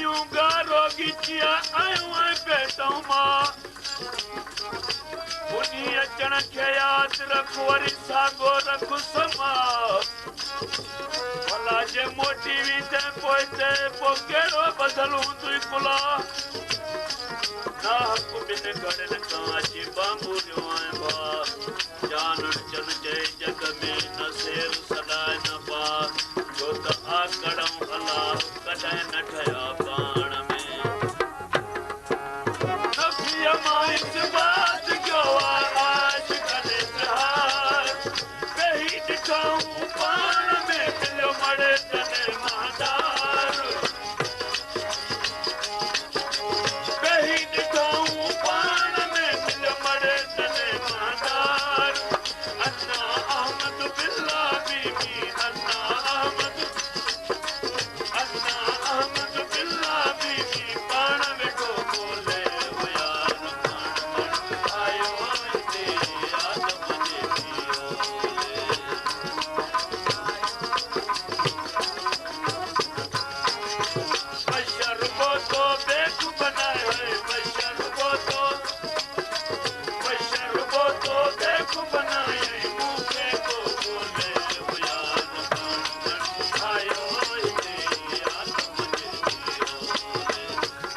यूं गारो गिचिया आयूं ऐं बेटऊं मां उनी अचण खे यादि रख वरी साॻो रख समा भला जे मोटी वेंदे पोइ कहिड़ो बदल हूंदुई कुला ना हक़ ॿिन घड़नि खां अची बांबूरियो ऐं भा जानण चन चए जग में न सेर सदाए न पा छो त आकड़ऊं अलाह कॾहिं न ठहिया पाण में नफ़ीअ मां इस्बात कयो आश कॾहिं तिहार कही ॾिठऊं पाण में मिलियो मड़े तॾहिं महादार कही ॾिठऊं पाण में मिलियो मड़े तॾहिं महादार अन्ना अहमद बिल्ला बीबी अन्ना अहमद बिल्ला बीबी पाण वेठो बोले हो यार पाण आयो हिते आदम जे बशर को तो बेख बनाए है बशर को तो बेख बनाए मुझे को बोले हो यार पाण आयो हिते आदम जे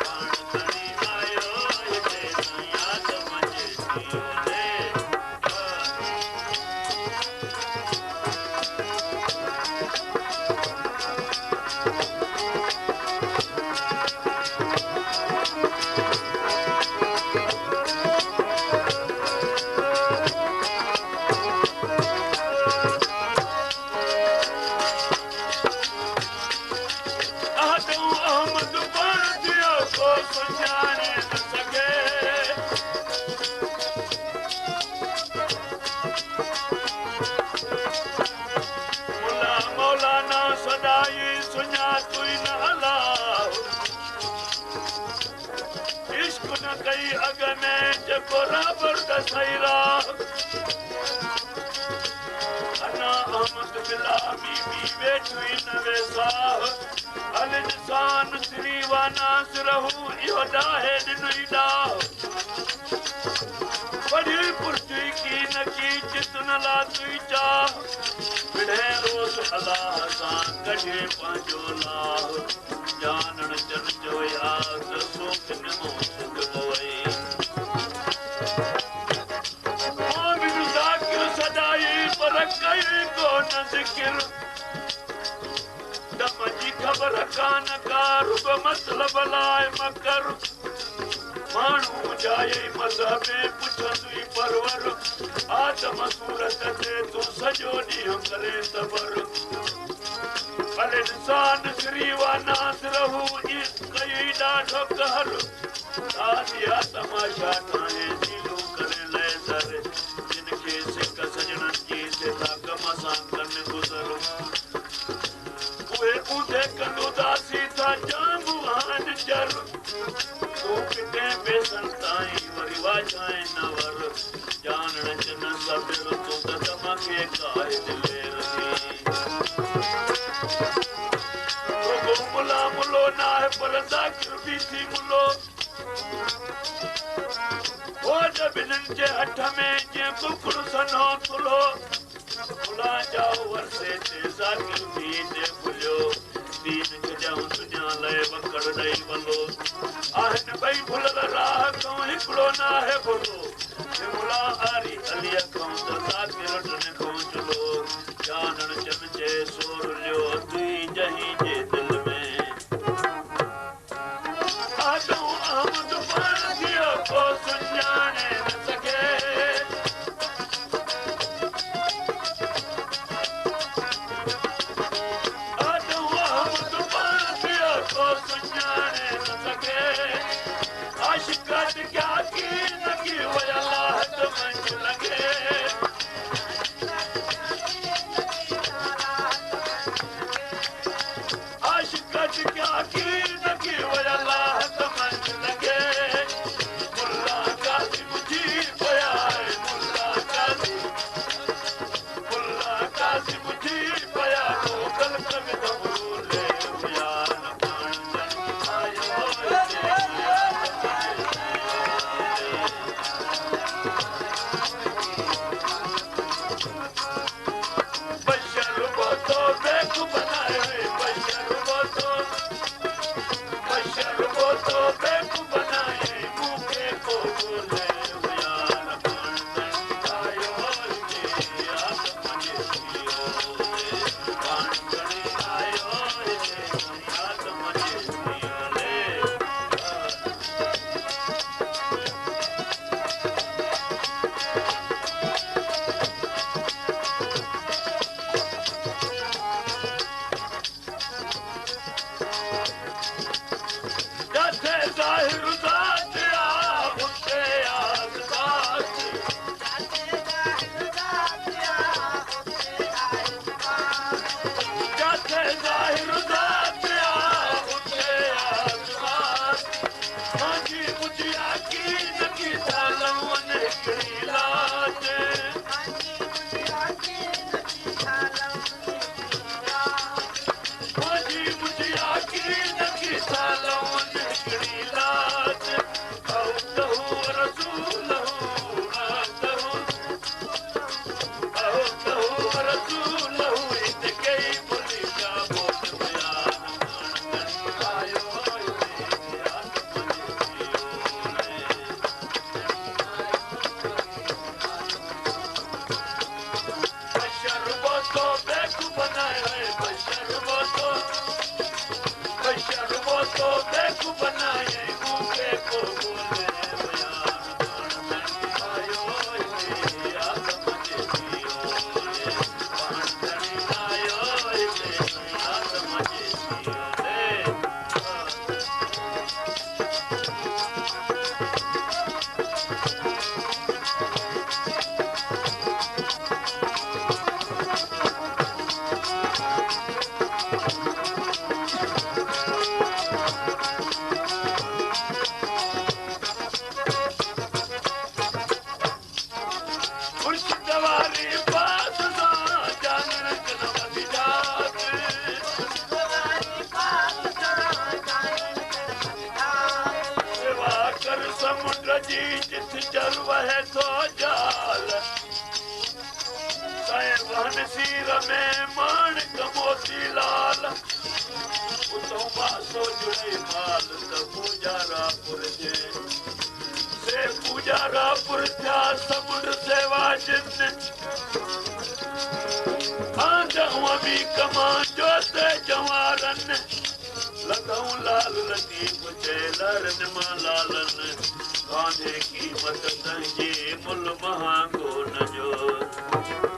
पाण खणी आयो हिते आदम जे अहमद पाण थियो को सुञाणे न सघे मुला मौलाना सदाई सुञातुई न अलाह इश्क न कई अॻ में जेको राबर दसई राह अन्ना अहमद बिल्ला बीबी वेठुई न वेसाह हल इंसान श्री वानास रहू इहो डाहे ॾिनुई डाह बड़ी पुरजुई की न की चित न लातुई चाह विढ़े रोज़ अलाह सां कढे पंहिंजो लाह जानण चन जो याद सोच निमो सिंधो वई मोमिन ज़ाकिर सदाई पर कई कोन ज़िक्र दम जी ख़बर कान का रुग मतलब लाइ मकर माण्हू जाए मज़हबे पुछंदुई परवर आदम सूरत ते तूं सॼो ॾींहुं करे सबर भले इंसान श्री वानास रहू कई ॾाढो कहर आदिया तमाशा ठाहे नीलो करे लेज़र जिन खे सिक सजणनि जी सिधा कम सां कन गुज़र उहे ऊंधे कंदो दासी था जाम आन जर तूं किथे पैसनि ताईं वरी वाजाए न वर जानण चन सबिर तूं त तमाखे काहे दिलेर थी मुला मुलो न आहे पर ज़ाकिर बि थी मुलो भोज ॿिन्हिनि जे हथ में जीअं कुकड़ सनो थुलो मुला जाओ वरसे ते ज़ाकिर बि ते भुलियो दीन छॾियऊं दुनिया लाइ वकड़ ॾेई वलो आहिनि ॿई भुलल राह खां हिकिड़ो न आहे भुलो मुला आरी अलीअ खां त ज़ाकिर टिन खां चुलो जानण चन जे सोर लियो तुई जही जे दिल में आदम अहमद पाण थियो को सुञाणे न सघे आदम अहमद पाण थियो को सुञाणे न सघे आशिक़ात क्या की न की वई अलाह त मंझ लॻे रहे तो जाल साहिबान सीर में माणिक मोती लाल उतो मासो जुड़े माल त पूजारापुर जे से पूजारापुर थिया समुंड सेवा जिन भी कमान जो ते जवारन लखऊं लाल लतीफ चेलरन मालालन कान्हे कीमत तंहिंजे मुल महांगो न जो